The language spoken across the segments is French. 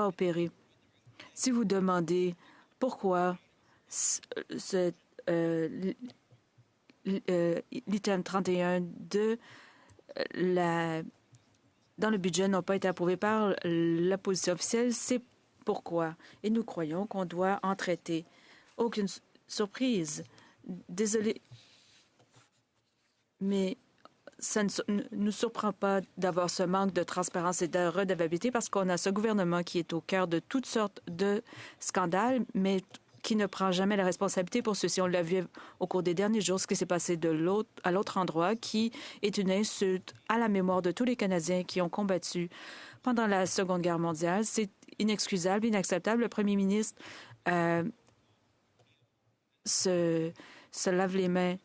opérer. Si vous demandez pourquoi l'item 31 dans le budget n'ont pas été approuvés par l'opposition officielle, c'est pourquoi. Et nous croyons qu'on doit en traiter. Aucune surprise. Désolé, mais ça ne nous surprend pas d'avoir ce manque de transparence et de redevabilité parce qu'on a ce gouvernement qui est au cœur de toutes sortes de scandales, mais qui ne prend jamais la responsabilité pour ceci. On l'a vu au cours des derniers jours, ce qui s'est passé à l'autre endroit, qui est une insulte à la mémoire de tous les Canadiens qui ont combattu pendant la Seconde Guerre mondiale. C'est inexcusable, inacceptable. Le premier ministre s'en lave les mains.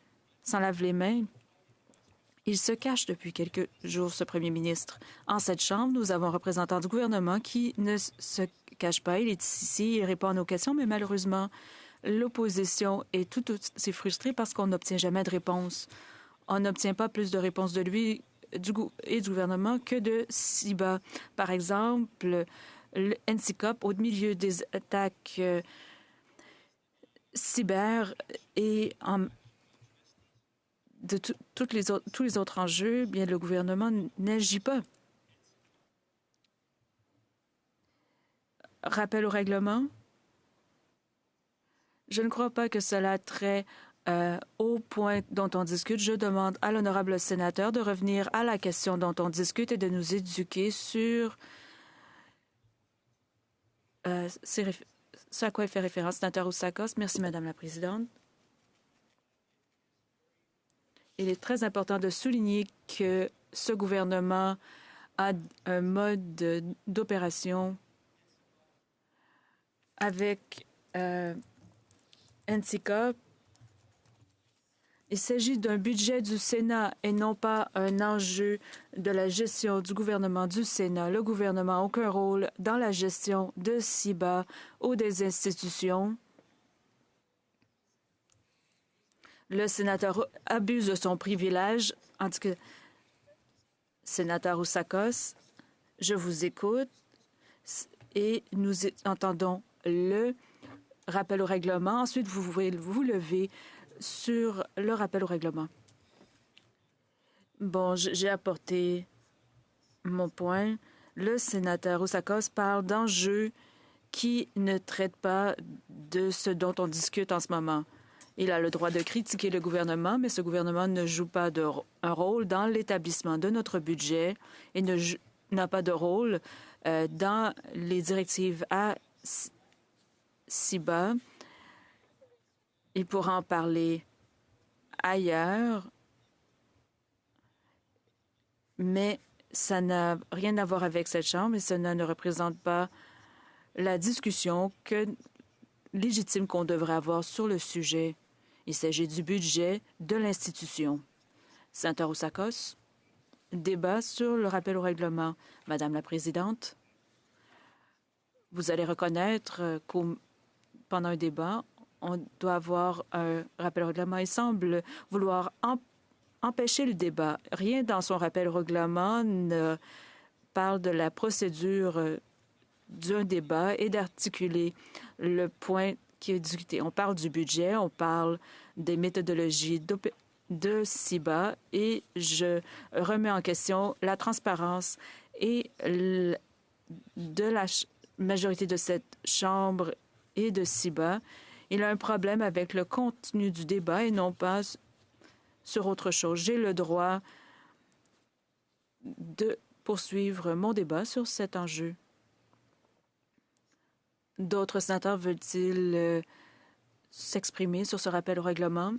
Il se cache depuis quelques jours, ce premier ministre. En cette Chambre, nous avons un représentant du gouvernement qui ne se cache pas. Il est ici, il répond à nos questions, mais malheureusement, l'opposition est tout aussi frustrée parce qu'on n'obtient jamais de réponse. On n'obtient pas plus de réponses de lui et du gouvernement que de CIBA. Par exemple, le NCCOP, au milieu des attaques cyber et de tous les autres enjeux, bien, le gouvernement n'agit pas. Rappel au règlement. Je ne crois pas que cela a trait au point dont on discute. Je demande à l'honorable sénateur de revenir à la question dont on discute et de nous éduquer sur ce à quoi il fait référence. Sénateur Oussakos. Merci, Madame la Présidente. Il est très important de souligner que ce gouvernement a un mode d'opération avec NCCOP. Il s'agit d'un budget du Sénat et non pas un enjeu de la gestion du gouvernement du Sénat. Le gouvernement n'a aucun rôle dans la gestion de CIBA ou des institutions. Le sénateur abuse de son privilège. En tout cas, sénateur Oussakos, je vous écoute et nous entendons le rappel au règlement. Ensuite, vous pouvez vous lever sur le rappel au règlement. Bon, j'ai apporté mon point. Le sénateur Oussakos parle d'enjeux qui ne traitent pas de ce dont on discute en ce moment. Il a le droit de critiquer le gouvernement, mais ce gouvernement ne joue pas un rôle dans l'établissement de notre budget et n'a pas de rôle dans les directives à CIBA. Il pourra en parler ailleurs, mais ça n'a rien à voir avec cette Chambre et cela ne représente pas la discussion légitime qu'on devrait avoir sur le sujet. Il s'agit du budget de l'institution. Sénateur Oussakos, débat sur le rappel au règlement. Madame la Présidente, vous allez reconnaître que pendant un débat, on doit avoir un rappel au règlement. Il semble vouloir empêcher le débat. Rien dans son rappel au règlement ne parle de la procédure d'un débat et d'articuler le point qui est discuté. On parle du budget, on parle des méthodologies de CIBA et je remets en question la transparence et de la majorité de cette Chambre et de CIBA. Il a un problème avec le contenu du débat et non pas sur autre chose. J'ai le droit de poursuivre mon débat sur cet enjeu. D'autres sénateurs veulent-ils s'exprimer sur ce rappel au règlement?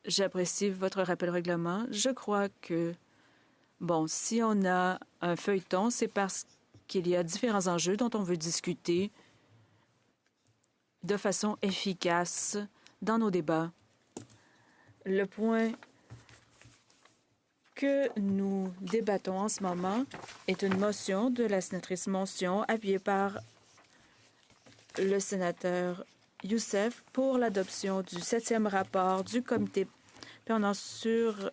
J'apprécie votre rappel au règlement. Je crois que, bon, si on a un feuilleton, c'est parce qu'il y a différents enjeux dont on veut discuter de façon efficace dans nos débats. Le point que nous débattons en ce moment est une motion de la sénatrice Monsion appuyée par le sénateur Youssef pour l'adoption du 7e rapport du comité permanent sur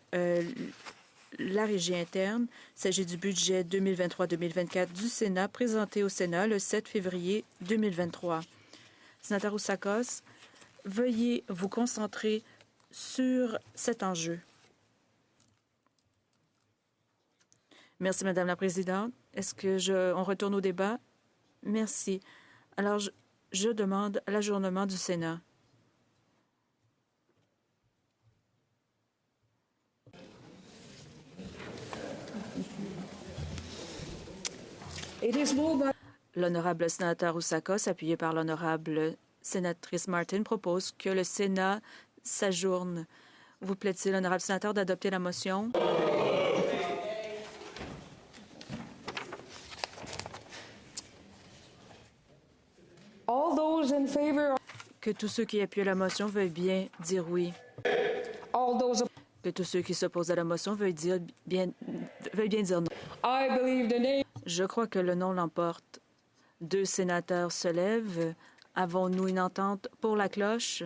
la régie interne. Il s'agit du budget 2023-2024 du Sénat, présenté au Sénat le 7 février 2023. Sénateur Oussakos, veuillez vous concentrer sur cet enjeu. Merci, Madame la Présidente. Est-ce que on retourne au débat? Merci. Alors, je demande l'ajournement du Sénat. L'honorable sénateur Oussakos, appuyé par l'honorable sénatrice Martin, propose que le Sénat s'ajourne. Vous plaît-il, l'honorable sénateur, d'adopter la motion? Que tous ceux qui appuient la motion veuillent bien dire oui. Que tous ceux qui s'opposent à la motion veuillent bien dire non. Je crois que le non l'emporte. 2 sénateurs se lèvent. Avons-nous une entente pour la cloche?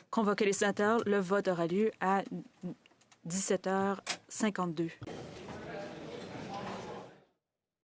Convoquez les sénateurs. Le vote aura lieu à 17h52.